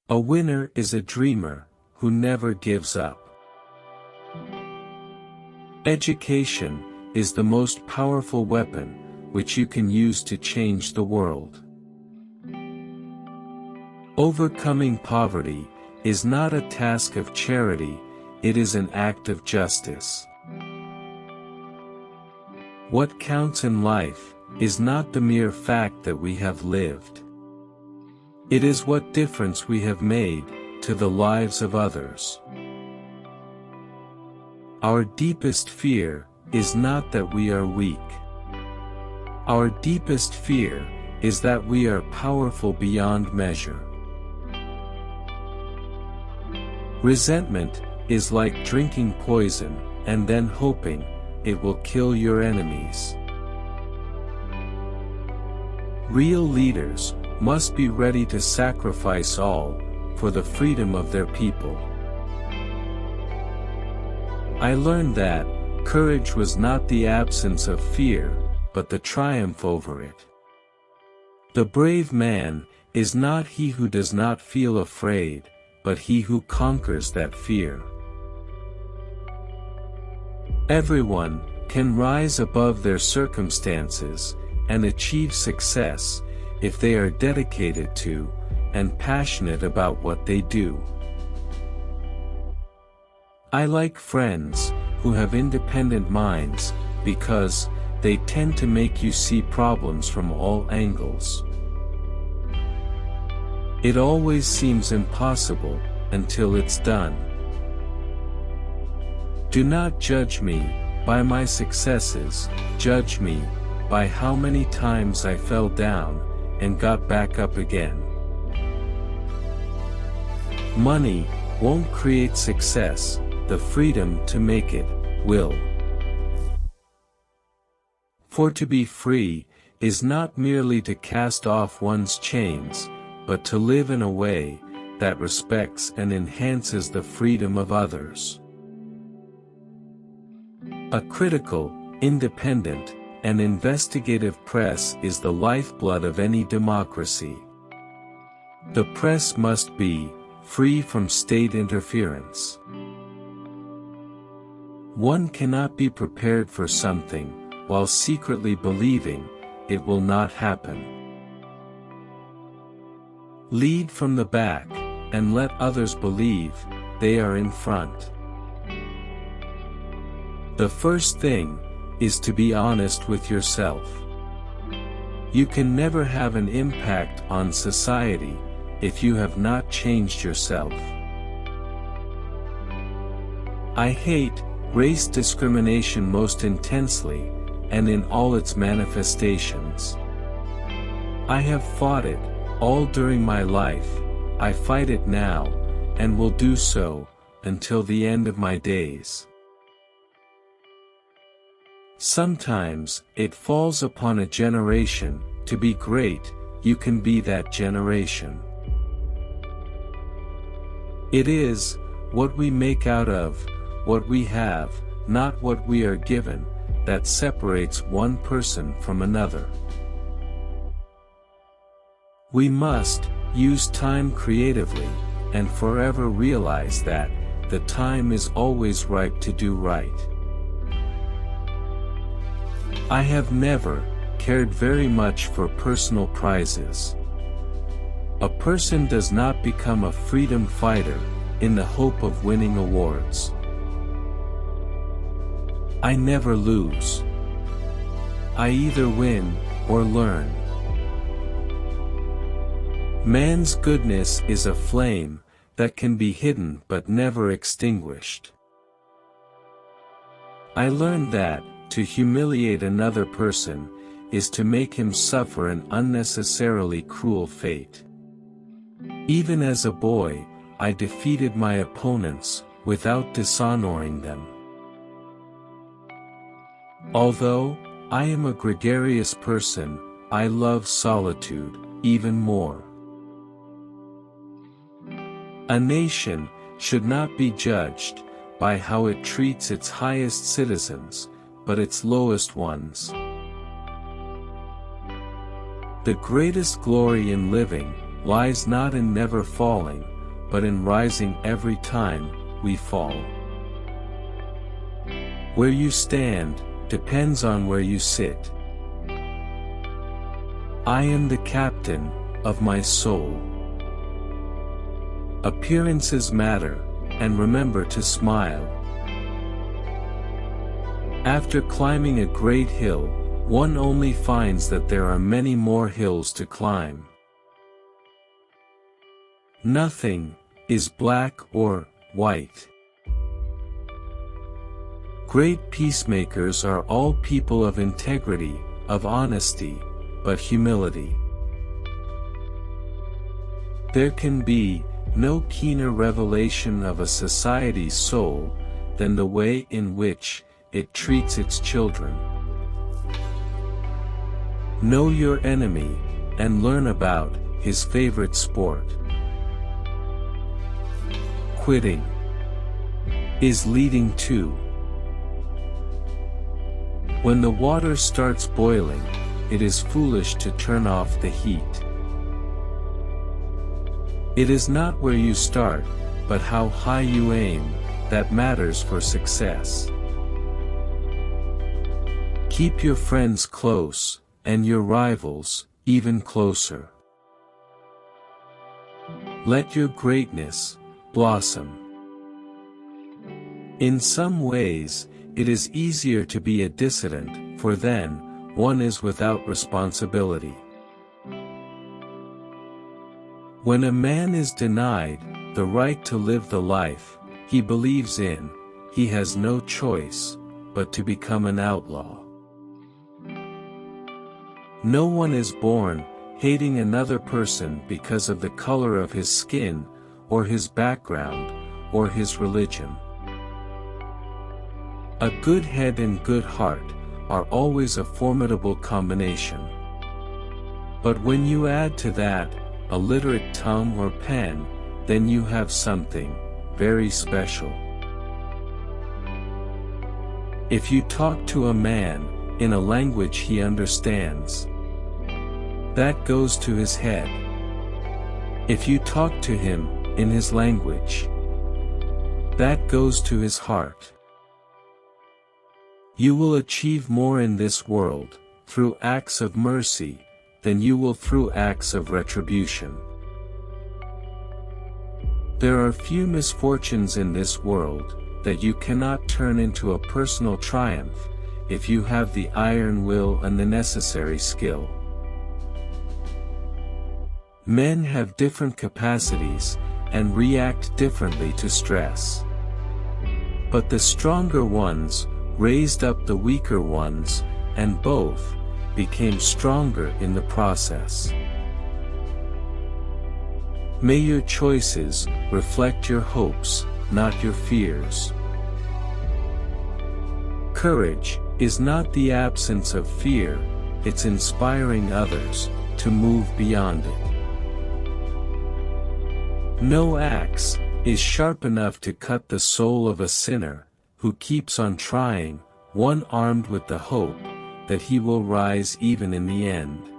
A winner is a dreamer, who never gives up. Education is the most powerful weapon, which you can use to change the world. Overcoming poverty is not a task of charity, it is an act of justice. What counts in life is not the mere fact that we have lived. It is what difference we have made to the lives of others. Our deepest fear is not that we are weak. Our deepest fear is that we are powerful beyond measure. Resentment is like drinking poison and then hoping it will kill your enemies. Real leaders must be ready to sacrifice all for the freedom of their people. I learned that courage was not the absence of fear, but the triumph over it. The brave man is not he who does not feel afraid, but he who conquers that fear. Everyone can rise above their circumstances and achieve success if they are dedicated to and passionate about what they do. I like friends who have independent minds because they tend to make you see problems from all angles. It always seems impossible until it's done. Do not judge me by my successes, judge me by how many times I fell down and got back up again. Money won't create success, the freedom to make it will. For to be free is not merely to cast off one's chains, but to live in a way that respects and enhances the freedom of others. A critical, independent, and investigative press is the lifeblood of any democracy. The press must be free from state interference. One cannot be prepared for something while secretly believing it will not happen. Lead from the back, and let others believe they are in front. The first thing is to be honest with yourself. You can never have an impact on society if you have not changed yourself. I hate race discrimination most intensely, and in all its manifestations. I have fought it all during my life, I fight it now, and will do so until the end of my days. Sometimes it falls upon a generation to be great. You can be that generation. It is what we make out of what we have, not what we are given, that separates one person from another. We must use time creatively, and forever realize that the time is always ripe to do right. I have never cared very much for personal prizes. A person does not become a freedom fighter in the hope of winning awards. I never lose. I either win or learn. Man's goodness is a flame that can be hidden but never extinguished. I learned that to humiliate another person is to make him suffer an unnecessarily cruel fate. Even as a boy, I defeated my opponents without dishonoring them. Although I am a gregarious person, I love solitude even more. A nation should not be judged by how it treats its highest citizens, but its lowest ones. The greatest glory in living lies not in never falling, but in rising every time we fall. Where you stand depends on where you sit. I am the captain of my soul. Appearances matter, and remember to smile. After climbing a great hill, one only finds that there are many more hills to climb. Nothing is black or white. Great peacemakers are all people of integrity, of honesty, but humility. There can be no keener revelation of a society's soul than the way in which it treats its children. Know your enemy, and learn about his favorite sport. Quitting is leading to. When the water starts boiling, it is foolish to turn off the heat. It is not where you start, but how high you aim, that matters for success. Keep your friends close, and your rivals even closer. Let your greatness blossom. In some ways, it is easier to be a dissident, for then, one is without responsibility. When a man is denied the right to live the life he believes in, he has no choice but to become an outlaw. No one is born hating another person because of the color of his skin, or his background, or his religion. A good head and good heart are always a formidable combination. But when you add to that a literate tongue or pen, then you have something very special. If you talk to a man in a language he understands, that goes to his head. If you talk to him in his language, that goes to his heart. You will achieve more in this world through acts of mercy than you will through acts of retribution. There are few misfortunes in this world that you cannot turn into a personal triumph if you have the iron will and the necessary skill. Men have different capacities and react differently to stress. But the stronger ones raised up the weaker ones, and both became stronger in the process. May your choices reflect your hopes, not your fears. Courage is not the absence of fear, it's inspiring others to move beyond it. No axe is sharp enough to cut the soul of a sinner who keeps on trying, one armed with the hope that he will rise even in the end.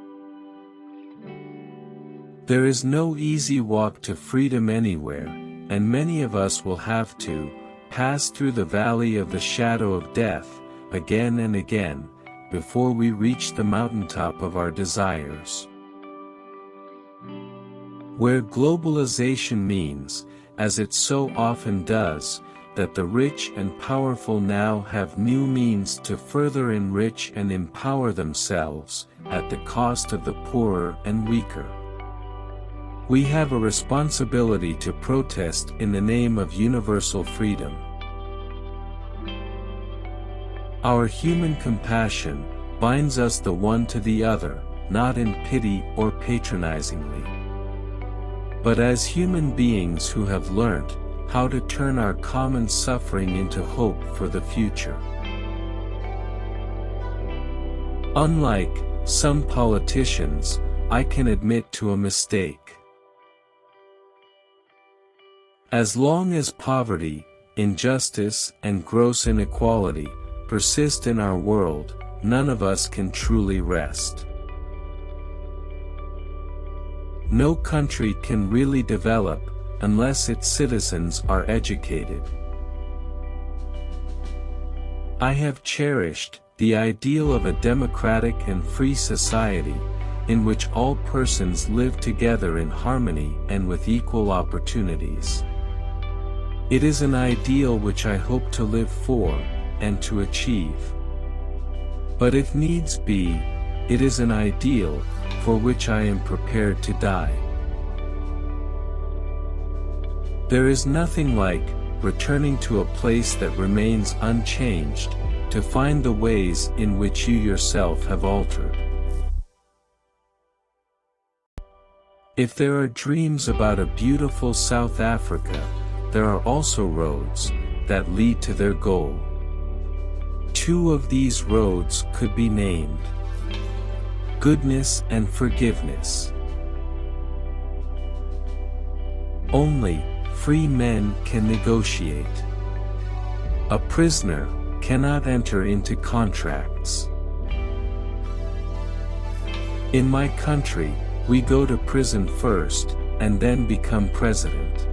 There is no easy walk to freedom anywhere, and many of us will have to pass through the valley of the shadow of death again and again before we reach the mountaintop of our desires. Where globalization means, as it so often does, that the rich and powerful now have new means to further enrich and empower themselves, at the cost of the poorer and weaker. We have a responsibility to protest in the name of universal freedom. Our human compassion binds us the one to the other, not in pity or patronizingly, but as human beings who have learnt how to turn our common suffering into hope for the future. Unlike some politicians, I can admit to a mistake. As long as poverty, injustice, and gross inequality persist in our world, none of us can truly rest. No country can really develop unless its citizens are educated. I have cherished the ideal of a democratic and free society, in which all persons live together in harmony and with equal opportunities. It is an ideal which I hope to live for, and to achieve. But if needs be, it is an ideal, for which I am prepared to die. There is nothing like returning to a place that remains unchanged, to find the ways in which you yourself have altered. If there are dreams about a beautiful South Africa, there are also roads that lead to their goal. Two of these roads could be named goodness and forgiveness. Only free men can negotiate. A prisoner cannot enter into contracts. In my country, we go to prison first, and then become president.